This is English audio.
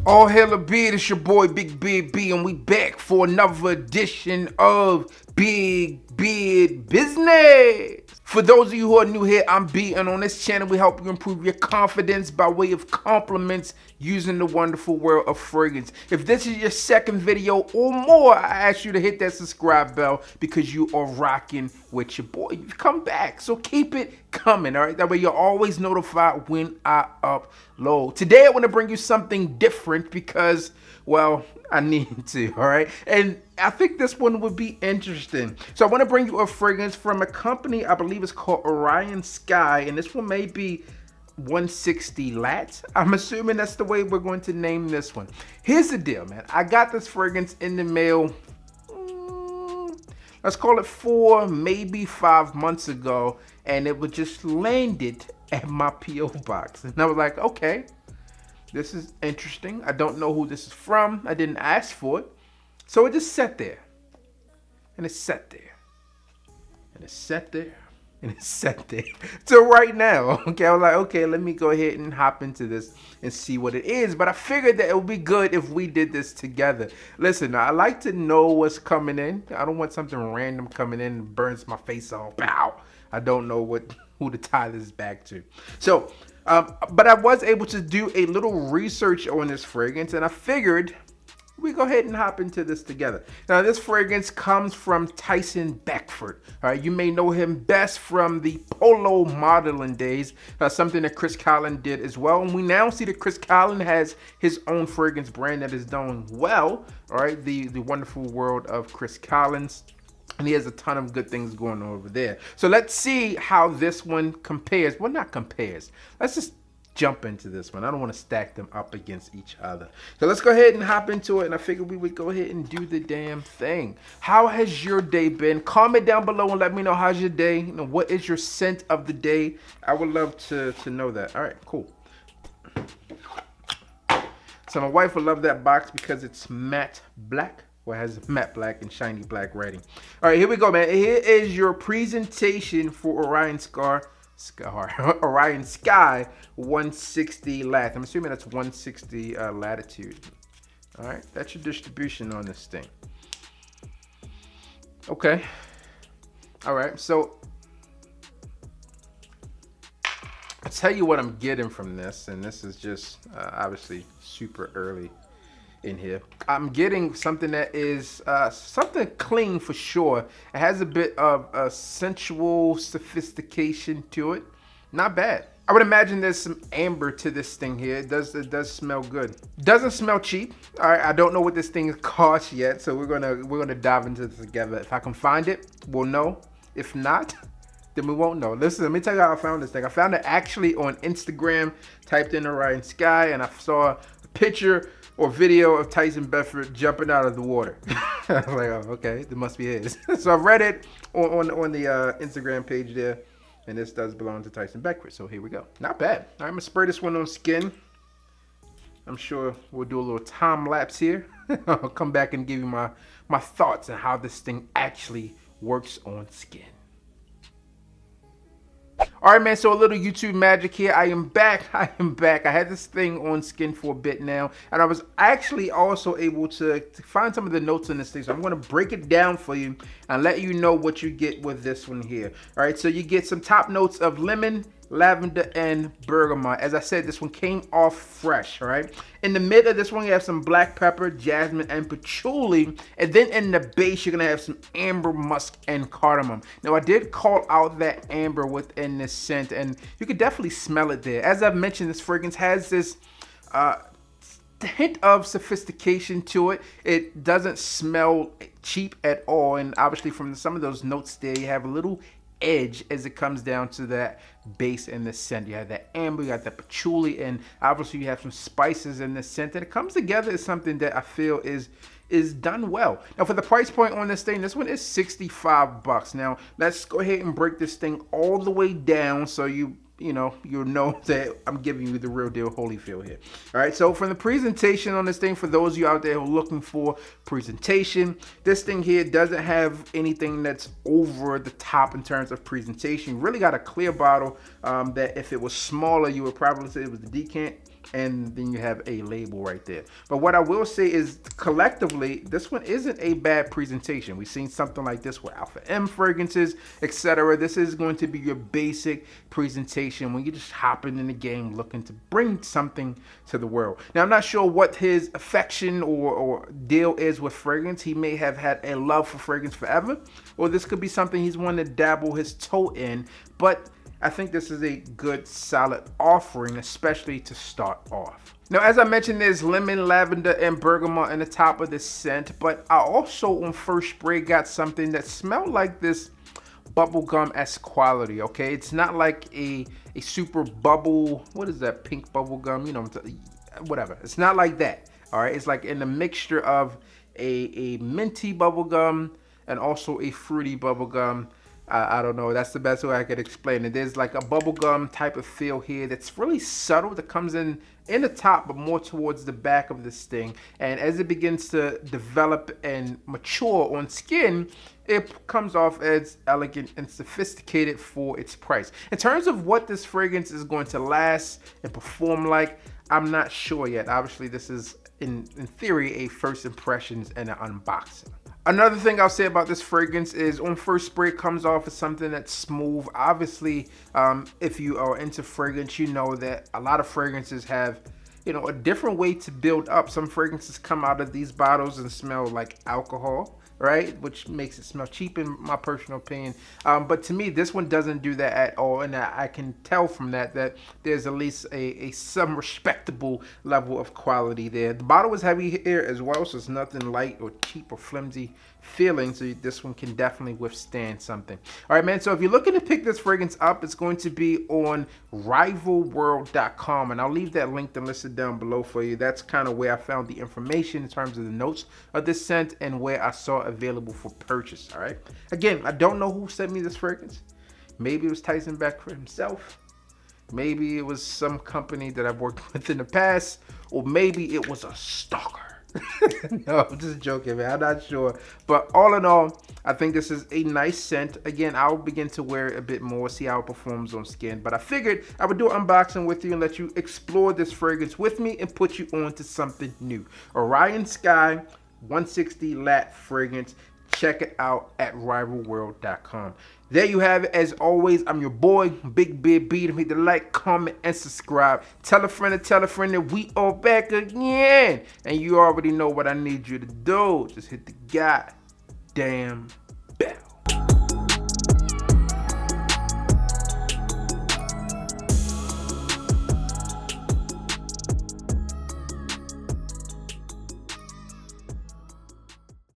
All hail a beard, it's your boy Big Beard B, and we back for another edition of Big Beard Business. For those of you who are new here, I'm B, and on this channel we help you improve your confidence by way of compliments using the wonderful world of fragrance. If this is your second video or more, I ask you to hit that subscribe bell because you are rocking with your boy. You've come back, so keep it coming, all right? That way you're always notified when I upload. Today I want to bring you something different because, well, I need to, all right? And I think this one would be interesting. So I want to bring you a fragrance from a company, I believe it's called Orion Skye, and this one may be 160 LAT. I'm assuming that's the way we're going to name this one. Here's the deal, man. I got this fragrance in the mail, let's call it 4, maybe 5 months ago, and it was just landed at my P.O. box. And I was like, okay, this is interesting. I don't know who this is from. I didn't ask for it. So it just sat there. And it sat there. And it sat there. And it sat there. So right now, okay, I was like, okay, let me go ahead and hop into this and see what it is. But I figured that it would be good if we did this together. Listen, I like to know what's coming in. I don't want something random coming in and burns my face off. Pow! I don't know who to tie this back to. So, but I was able to do a little research on this fragrance, and I figured we go ahead and hop into this together. Now, this fragrance comes from Tyson Beckford. All right, you may know him best from the polo modeling days, something that Chris Collins did as well. And we now see that Chris Collins has his own fragrance brand that is doing well. All right, the wonderful world of Chris Collins. And he has a ton of good things going on over there. So let's see how this one compares. Well, not compares. Let's just jump into this one. I don't want to stack them up against each other. So let's go ahead and hop into it. And I figured we would go ahead and do the damn thing. How has your day been? Comment down below and let me know how's your day. You know, what is your scent of the day? I would love to know that. All right, cool. So my wife will love that box because it's matte black. Well, it has matte black and shiny black writing. All right, here we go, man. Here is your presentation for Orion Skye 160 LAT. I'm assuming that's 160 latitude. All right, that's your distribution on this thing. Okay. All right, so I'll tell you what I'm getting from this, and this is just obviously super early in here. I'm getting something that is something clean for sure. It has a bit of a sensual sophistication to it. Not bad. I would imagine there's some amber to this thing here. It does smell good. Doesn't smell cheap. All right, I don't know what this thing costs yet, so we're gonna dive into this together. If I can find it, we'll know. If not, then we won't know. Listen, let me tell you how I found this thing. I found it actually on Instagram. Typed in Orion Skye, and I saw a picture or video of Tyson Beckford jumping out of the water. I was like, oh, okay, that must be his. So I read it on the Instagram page there, and this does belong to Tyson Beckford. So here we go. Not bad. All right, I'm gonna spray this one on skin. I'm sure we'll do a little time lapse here. I'll come back and give you my thoughts on how this thing actually works on skin. All right, man, so a little YouTube magic here. I am back. I had this thing on skin for a bit now, and I was actually also able to find some of the notes in this thing. So I'm going to break it down for you and let you know what you get with this one here. All right, so you get some top notes of lemon, lavender, and bergamot. As I said, this one came off fresh, all right? In the mid of this one, you have some black pepper, jasmine, and patchouli. And then in the base, you're gonna have some amber, musk, and cardamom. Now, I did call out that amber within this scent, and you can definitely smell it there. As I've mentioned, this fragrance has this hint of sophistication to it. It doesn't smell cheap at all. And obviously from some of those notes there, you have a little edge as it comes down to that base in the scent. You have that amber, you got that patchouli, and obviously you have some spices in the scent, and it comes together as something that I feel is done well. Now for the price point on this thing, this one is 65 bucks. Now let's go ahead and break this thing all the way down so you'll know that I'm giving you the real deal Holyfield here. All right, so from the presentation on this thing, for those of you out there who are looking for presentation, this thing here doesn't have anything that's over the top in terms of presentation. You really got a clear bottle that if it was smaller, you would probably say it was the decant. and then you have a label right there. But what I will say is collectively, this one isn't a bad presentation. We've seen something like this with Alpha M fragrances, etc. This is going to be your basic presentation when you're just hopping in the game looking to bring something to the world. Now, I'm not sure what his affection or deal is with fragrance. He may have had a love for fragrance forever, or this could be something he's wanted to dabble his toe in, but I think this is a good solid offering, especially to start off. Now, as I mentioned, there's lemon, lavender, and bergamot in the top of this scent, but I also on first spray got something that smelled like this bubblegum-esque quality, okay? It's not like a super bubble, what is that, pink bubblegum, you know, whatever. It's not like that, all right? It's like in the mixture of a minty bubblegum and also a fruity bubblegum. I don't know, that's the best way I could explain it. There's like a bubblegum type of feel here that's really subtle, that comes in the top but more towards the back of this thing, and as it begins to develop and mature on skin, it comes off as elegant and sophisticated for its price. In terms of what this fragrance is going to last and perform like, I'm not sure yet. Obviously this is in theory a first impressions and an unboxing. Another thing I'll say about this fragrance is on first spray it comes off as something that's smooth. Obviously, if you are into fragrance, you know that a lot of fragrances have, you know, a different way to build up. Some fragrances come out of these bottles and smell like alcohol, right? Which makes it smell cheap in my personal opinion. But to me, this one doesn't do that at all. And I can tell from that there's at least some respectable level of quality there. The bottle is heavy here as well, so it's nothing light or cheap or flimsy feeling. So this one can definitely withstand something. All right, man. So if you're looking to pick this fragrance up, it's going to be on rivalworld.com. And I'll leave that linked and listed down below for you. That's kind of where I found the information in terms of the notes of this scent and where I saw it available for purchase. All right, again, I don't know who sent me this fragrance. Maybe it was Tyson Beckford himself, maybe it was some company that I've worked with in the past, or maybe it was a stalker. No, I'm just joking, man. I'm not sure, but all in all, I think this is a nice scent. Again, I'll begin to wear it a bit more, see how it performs on skin, but I figured I would do an unboxing with you and let you explore this fragrance with me and put you on to something new. Orion Skye 160 LAT fragrance. Check it out at rivalworld.com. There you have it. As always, I'm your boy, Big Beard B. Hit the like, comment, and subscribe. Tell a friend that we are back again. And you already know what I need you to do. Just hit the goddamn